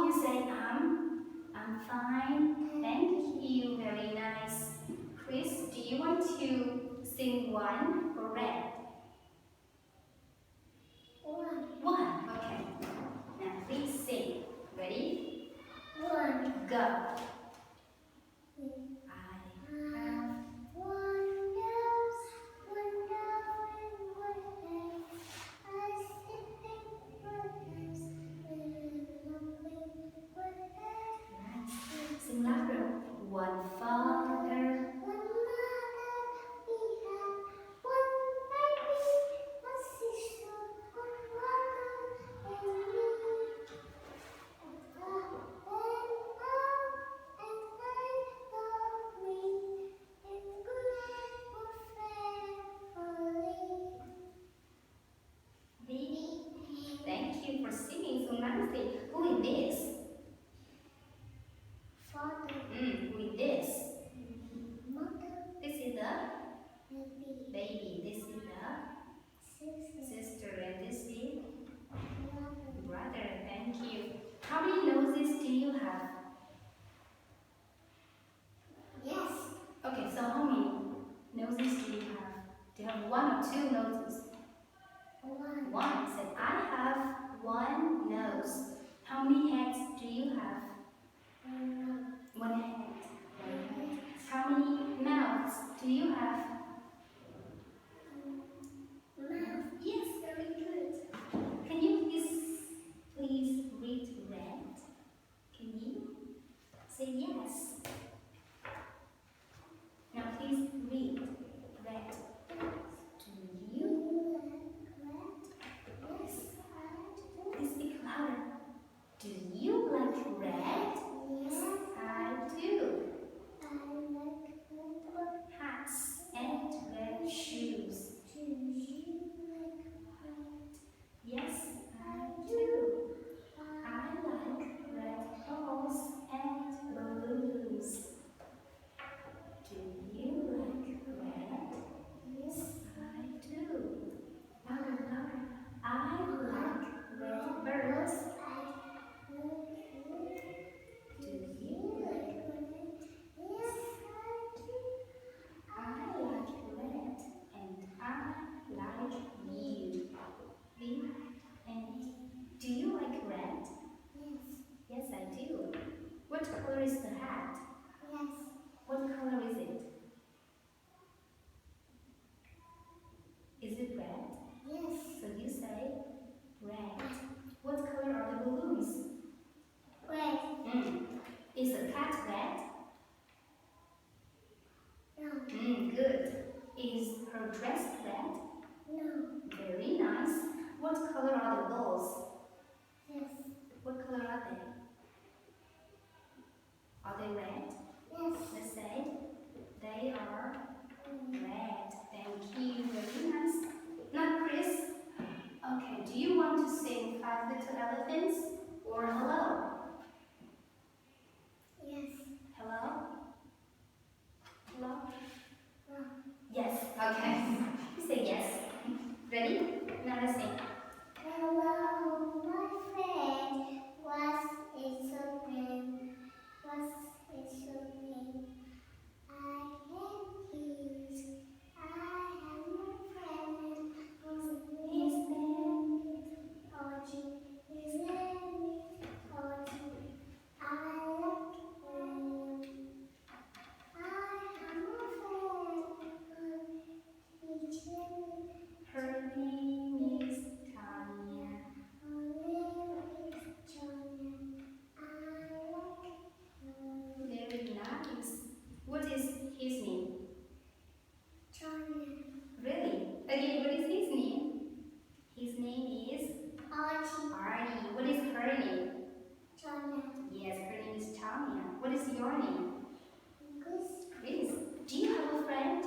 You say I'm fine. Thank you. Very nice. Chris, do you want to sing one for red? One. Okay. Now please sing. Ready? Go. Sing louder. One father. One mother we had, one baby, one sister, one brother, and me. And they love me in good family. Baby. Thank you for singing so nicely. Who is this? Father, Who is this? mother, This is the baby, baby. This is the sister, and this is brother. brother. Thank you. How many noses do you have? Yes, Okay, so how many noses do you have? Do you have one or two noses? one. One. So I have one nose. How many heads do you have? One head. How many mouths do you have? Mouth. Yes, very good. Can you please read red? Can you say yes? Now please read red. Do you? Please speak louder. Do you like red? Yes, I do. I like red. Hats and red shoes. Do you like red? Yes, I do. I like red balls and balloons. Do you like red? Yes, I do. Louder, louder. I like red birds. I like red. Do you like? Yes, I do. I like red and I like you. The end. Do you like red? Yes, Yes, I do. What color is the hat? yes, What color is it? Is it red? yes, So you say red. What color are the balloons? red. Is the cat red? No, Good. Is her dress red? no, Very nice. What color are the balls? yes, What color are they? Are they red? yes. Let's say they are red. Thank you. Very nice. Now, Chris. Okay. Do you want to sing Five Little Elephants or Hello? Yes, Hello? Hello? no. Yes. Okay. You say yes. Ready? Now let's sing. Hello, my friend. What is your name? What is your name? I am his. I am my friend. His name is Archie. His name is Archie. I like him. I am a friend. His name Her name is Tanya. Very nice. What is his name? Really? Again, what is his name? His name is Artie. What is her name? Yes, her name is Tanya. What is your name? Chris. Do you have a friend?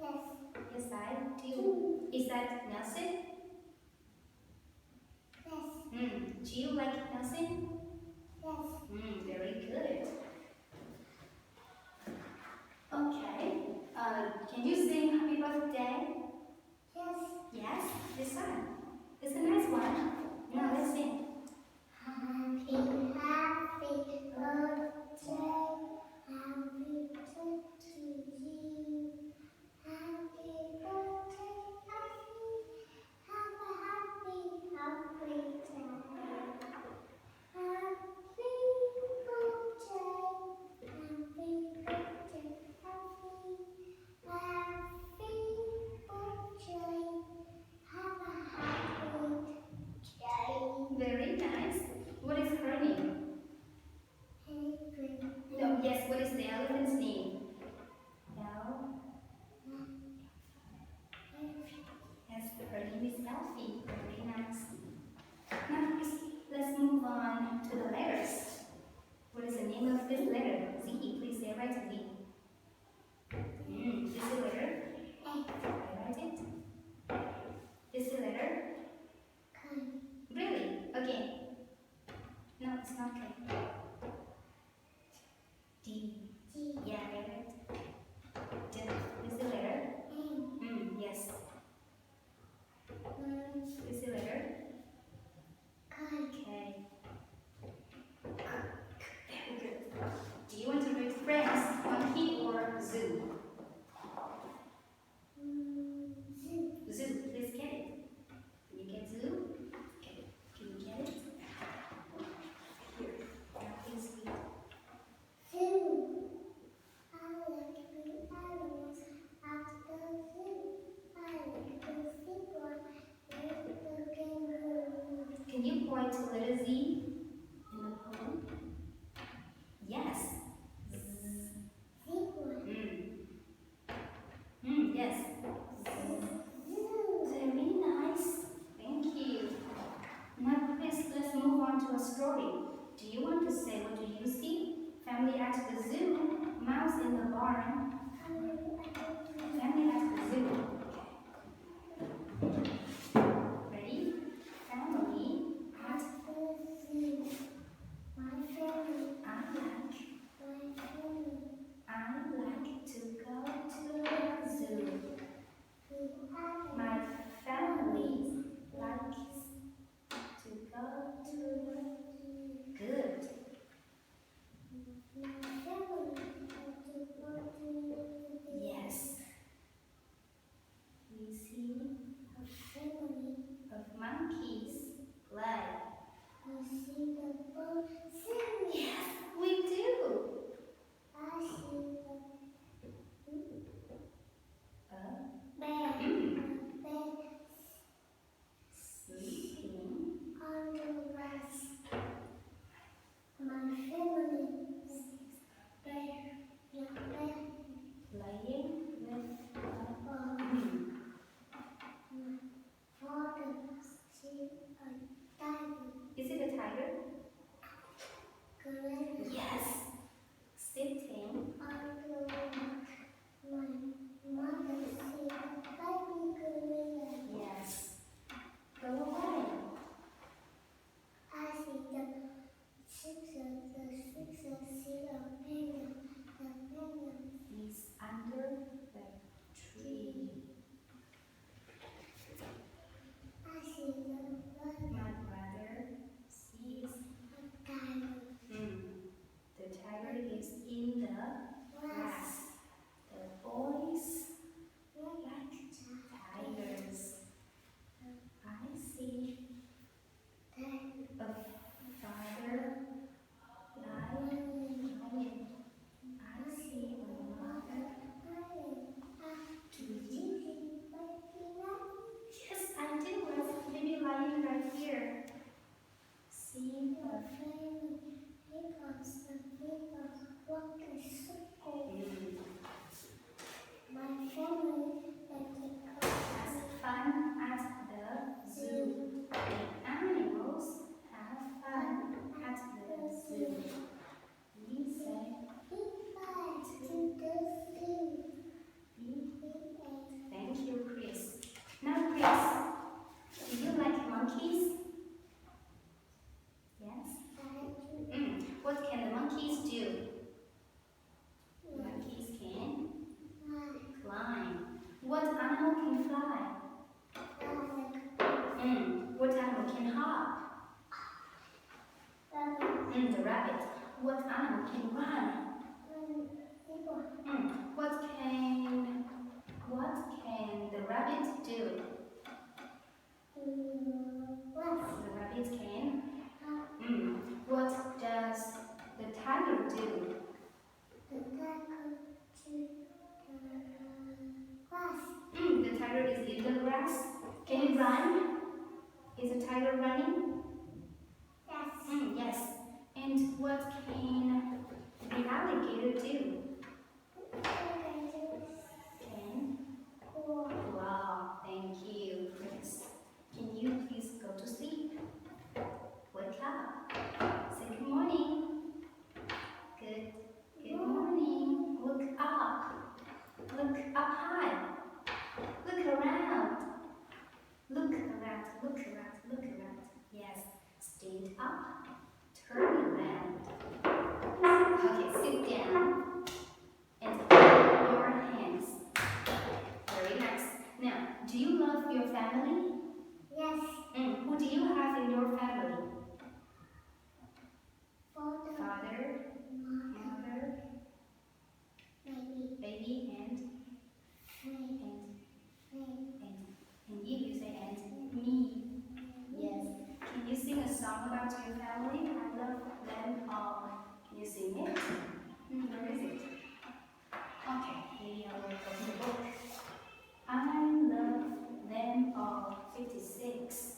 Yes, I do. Is that Nelson? Do you like Nelson? Very good. Okay. Can you sing Happy Birthday? Yes, this one. It's a nice one. Now let's sing. Happy it's not K. D. Yeah, very good. D. Is the letter? Yes. Is the letter? K. Very good. Do you want to read friends, monkey or zoo? Zoo. Let's get it. Can you get zoo? Okay. Can you get it? Here. Now please read. Can you point to letter Z in the poem? Yes. Yes. Very nice. Thank you. Now, Chris, let's move on to a story. Do you want to say what do you see? Family at the zoo, mouse in the barn. Family at the zoo. Ready? Family at I like to go to the zoo. My family likes to go to the good. Yes. We see a family of monkeys play. Yes, we do. Sleeping on the grass. My family is there. Playing with a ball. My father sees a tiger. Is it a tiger? Correct. Yes. Sitting on the rock. My mother sees a baby gorilla. Yes. Go away. I see the sixer see a penguin. The penguin is under the tree. I see the brother. My brother sees a tiger. The tiger is in the grass. The boys like tigers. I see a father lying. I see a mother. Do you? Yes, I do. Maybe lying right here. See a family. Hippos walk a circle. My family has fun at the zoo. The animals have fun at the zoo. We say, to the zoo. Thank you, Chris. Now, Chris, do you like monkeys? Yes? What can the monkeys do? Monkeys can climb. What animal can fly? What animal can hop? The rabbit. What animal can run? What can the rabbit do? The rabbit can. What does the tiger do? The tiger grass. The tiger is in the grass. Can it run? Is a tiger running? Yes. Yes. And what can the alligator do? Can? Wow, thank you, Chris. Can you please go to sleep? Wake up. Say good morning. Good morning. Look up. Look up high. Look around. Look around. Look around. Look around. Okay, sit down and hold your hands. Very nice. Now, do you love your family? Yes. Who do you have in your family? Father. Father, mother, Baby. baby, and you say and me. Yes. Can you sing a song about your family? I love them all. Can you sing it? Where is it? Okay, maybe I will open the book. I love them all. 56.